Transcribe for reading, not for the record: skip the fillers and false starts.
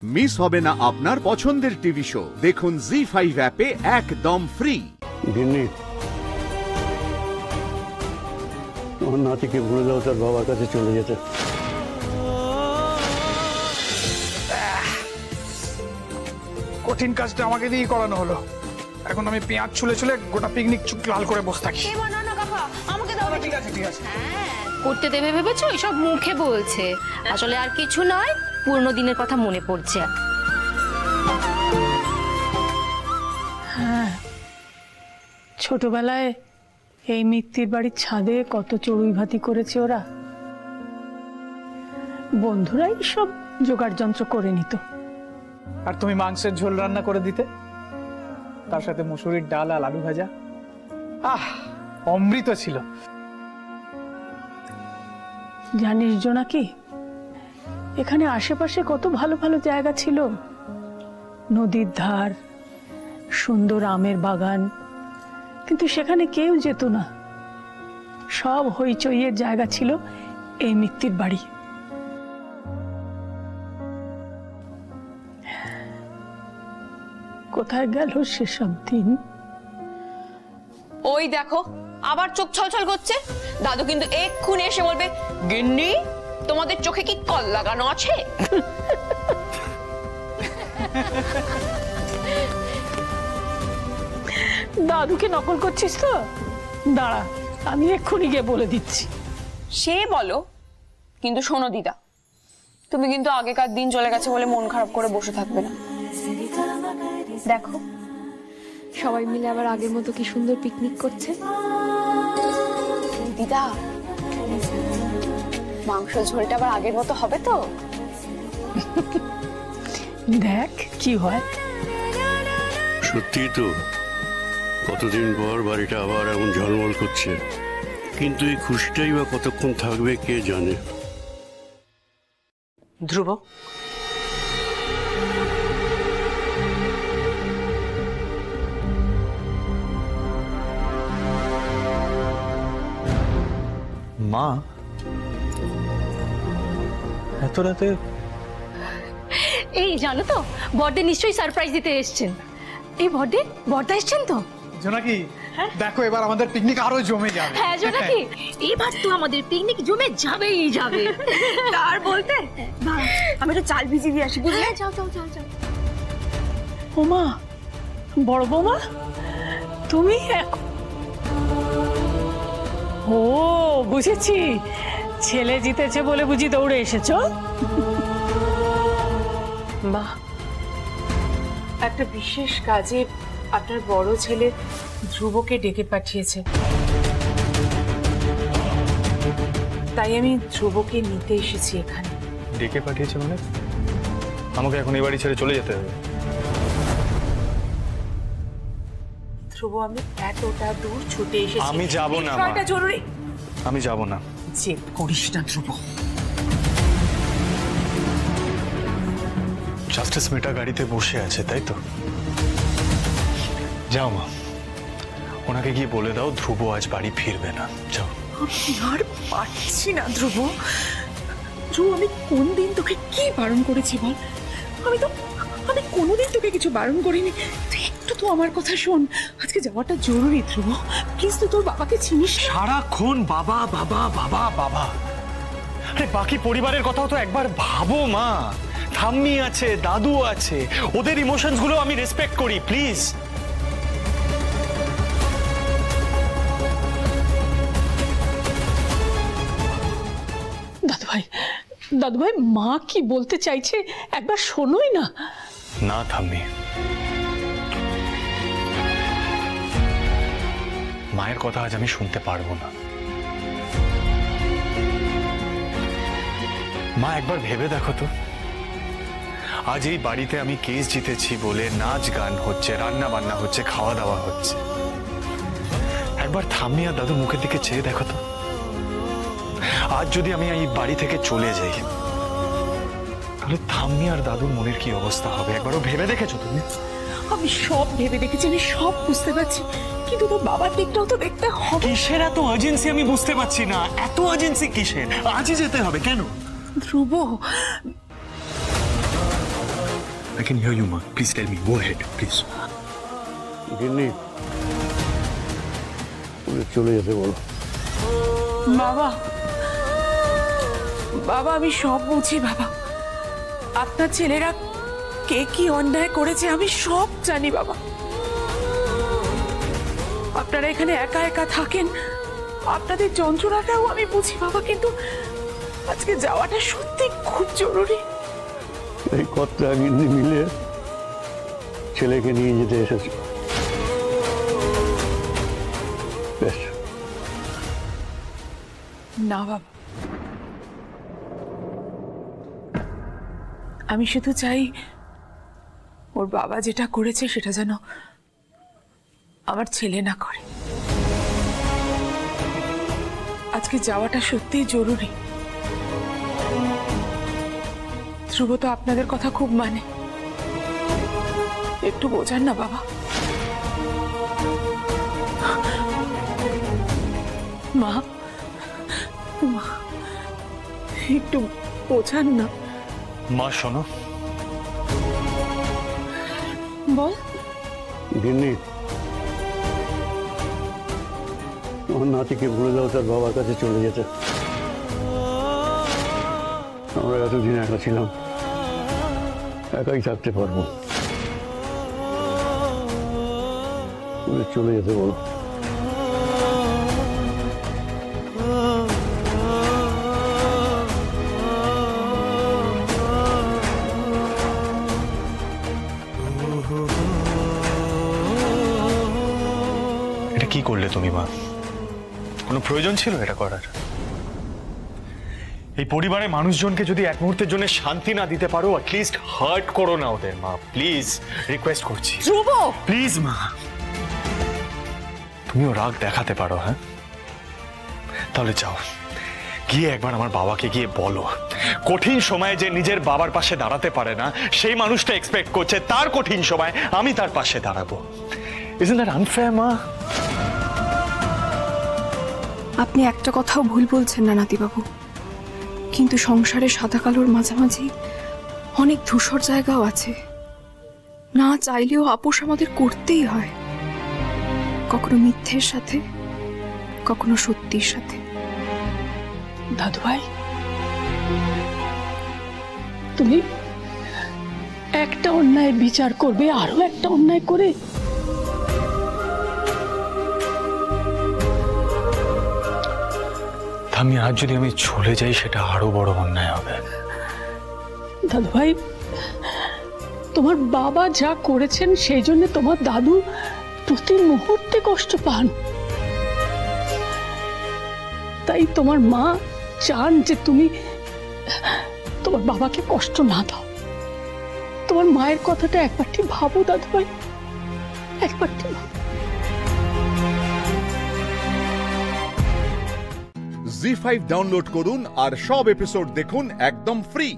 Miss হবে না আপনার পছন্দের টিভি শো। দেখুন জি5 অ্যাপে একদম ফ্রি। গিন্নি, তোমার নাতিকে ভুলে দাও, তার বাবার কাছে চলে যেতে। কঠিন কাজটা আমাকে দিয়েই করানো হলো। এখন আমি পেঁয়াজ ছুলে ছুলে গোটা পিকনিক চুক লাল করে বসে থাকি। আমাকে দাও। ঠিক আছে ঠিক আছে। করতে দেবে ভেবেছো? এসব মুখে বলছে, আসলে আর কিছু নয়, পুরনো দিনের কথা মনে পড়ছে। হ্যাঁ, ছোটবেলায় এই মিত্তির বাড়ির ছাদে কত চড়ুই ভাতি করেছে ওরা। বন্ধুরাই সব জোগাড় যন্ত্র করে নিত। আর তুমি মাংসের ঝোল রান্না করে দিতে, তার সাথে মুসুরির ডাল আর আলু ভাজা। আহ, অমৃত ছিল। জানিস জোনাকি, এখানে আশেপাশে কত ভালো ভালো জায়গা ছিল। নদীর ধার, সুন্দর আমের বাগান, কিন্তু সেখানে কেউ যেত না। সব হইচইয়ের জায়গা ছিল এই মিত্তির বাড়ি। কোথায় গেল সেসব দিন? ওই দেখো আবার চোখ ছলছল করছে। দাদু কিন্তু এক্ষুনি এসে বলবে, গিন্নি তোমাদের চোখে কি কল লাগানো আছে? দাদুকে নকল করছিস তো? দাঁড়া, আমি এক্ষুনি গিয়ে বলে দিচ্ছি। সে বলো, কিন্তু শোনো দিদা, তুমি কিন্তু আগেকার দিন চলে গেছে বলে মন খারাপ করে বসে থাকবে না। দেখো সবাই মিলে আবার আগের মতো কি সুন্দর পিকনিক করছে। দিদা, মাংস ঝোলটা আবার আগের মতো হবে তো? দেখ কি হয়। সত্যি তো, কতদিন পর বাড়িটা আবার এমন ঝলমল করছে, কিন্তু এই খুশিটাই বা কতক্ষণ থাকবে কে জানে। ধ্রুব, মা এত রাতে? এই জানো তো, বড়দে নিশ্চয়ই সারপ্রাইজ দিতে এসেছেন। এই বড়দা এসেছেন তো? জোনাকি, দেখো এবার আমাদের পিকনিক আরো জমে যাবে। হ্যাঁ জোনাকি, এবার তো আমাদের পিকনিক জমে যাবেই যাবে। আর বলতে আমি তো চাল ভিজিয়ে দিয়ে আসি, বুঝলে? যাও যাও যাও যাও। ওমা, বড় বৌমা, তুমি ও বুঝেছি, ছেলে জিতেছে বলে বুঝি দৌড়ে এসেছো। মা, একটা বিশেষ কাজে আপনার বড় ছেলে ধ্রুবকে ডেকে পাঠিয়েছে, তাই আমি ধ্রুবকে নিতে এসেছি এখানে। ডেকে পাঠিয়েছে মানে? আমাকে এখন এই বাড়ি ছেড়ে চলে যেতে হবে? ধ্রুব, আমি এতটা দূর ছুটে এসেছি। আমি যাব না মা, বিষয়টা জরুরি। আমি যাব না। জেদ করিস না ধ্রুব। জাস্টিস মেটা গাড়িতে বসে আছে, তাই তো? যাও মা, ওনাকে গিয়ে বলে দাও ধ্রুব আজ বাড়ি ফিরবে না। যাও। আমি আর পারছি না ধ্রুব। ধ্রুব, আমি কোন দিন তোকে কি বারণ করেছি বল? আমি কোনোদিন তোকে কিছু বারণ করিনি। তুই একটু তো আমার কথা শোন। আজকে যাওয়াটা জরুরি ধ্রুব। প্লিজ, তুই তোর বাবাকে চিনিস? সারাক্ষণ বাবা বাবা বাবা বাবা। আরে বাকি পরিবারের কথাও তো একবার ভাবো মা। ঠাম্মি আছে, দাদু আছে, ওদের ইমোশনস গুলো আমি রেসপেক্ট করি। প্লিজ। দাদু ভাই, মা কি বলতে চাইছে একবার শোনোই না। না ঠাম্মি, মায়ের কথা আজ আমি শুনতে পারবো না। মা, একবার ভেবে দেখো তো, আজ এই বাড়িতে আমি কেস জিতেছি বলে নাচ গান হচ্ছে, রান্না বান্না হচ্ছে, খাওয়া দাওয়া হচ্ছে। একবার ঠাম্মি আর দাদুর মুখের দিকে চেয়ে দেখো তো, আজ যদি আমি এই বাড়ি থেকে চলে যাই, তাহলে ঠাম্মি আর দাদুর মনের কি অবস্থা হবে? একবারও ভেবে দেখেছো তুমি? আমি সব ভেবে দেখেছি, আমি সব বুঝতে পারছি, কিন্তু তোর বাবার দিকটাও তো দেখতে হবে। কিসের এত আর্জেন্সি আমি বুঝতে পারছি না। এত আর্জেন্সি কিসের? আজই যেতে হবে কেন? ধ্রুব, I can hear you, Ma. Please tell me. Go ahead, please. গিন্নি ওকে চলে যেতে বলো। বাবা, বাবা আমি সব বুঝি বাবা। আপনার ছেলেরা কে কি অন্যায় করেছে আমি সব জানি বাবা। আপনারা এখানে একা একা থাকেন, আপনাদের যন্ত্রণাটাও আমি বুঝি বাবা, কিন্তু আজকে যাওয়াটা সত্যি খুব জরুরি। এই কর্তা গিন্নি মিলে ছেলেকে নিয়ে যেতে এসেছে। বেশ না বাবা, আমি শুধু চাই ওর বাবা যেটা করেছে সেটা যেন আমার ছেলে না করে। আজকে যাওয়াটা সত্যিই জরুরি। ধ্রুব তো আপনাদের কথা খুব মানে, একটু বোঝান না বাবা। মা, মা একটু বোঝান না। মা শোনো, বল। গিন্নি আমার নাতিকে ভুলে দাও, তার বাবার কাছে চলে যেতে। আমরা এতদিন একা ছিলাম, একাই থাকতে পারবো। চলে যেতে বলো। এটা কি করলে তুমি মা? কোনো প্রয়োজন ছিল এটা করার? এই পরিবারের মানুষজনকে যদি এক মুহূর্তের জন্য শান্তি না দিতে পারো, অ্যাটলিস্ট হার্ট করো না ওদের মা। প্লিজ রিকোয়েস্ট করছি। ধ্রুব প্লিজ মা, তুমিও রাগ দেখাতে পারো। হ্যাঁ, তাহলে যাও, গিয়ে একবার আমার বাবাকে গিয়ে বলো, কঠিন সময়ে যে নিজের বাবার পাশে দাঁড়াতে পারে না সেই মানুষটা এক্সপেক্ট করছে তার কঠিন সময় আমি তার পাশে দাঁড়াবো। Isn't that unfair, মা? আপনি একটা কথাও ভুল বলছেন না নাতিবাবু, কিন্তু সংসারে সাদা কালোর মাঝামাঝি অনেক ধূসর জায়গাও আছে। না চাইলেও আপোষ আমাদের করতেই হয়, কখনো মিথ্যের সাথে, কখনো সত্যির সাথে। দাদু ভাই, তুমি একটা অন্যায় বিচার করবে আরো একটা অন্যায় করে? আজ যদি আমি চলে যাই সেটা আরো বড় অন্যায় হবে। দাদু ভাই, তোমার বাবা যা করেছেন সেই জন্য তোমার দাদু প্রতি মুহূর্তে কষ্ট পান। তাই তোমার মা চান যে তুমি তোমার বাবাকে কষ্ট না দাও। তোমার মায়ের কথাটা একবারটি ভাবো দাদু ভাই, একবারটি ভাবো। জি5 ডাউনলোড করুন আর সব এপিসোড দেখুন একদম ফ্রি।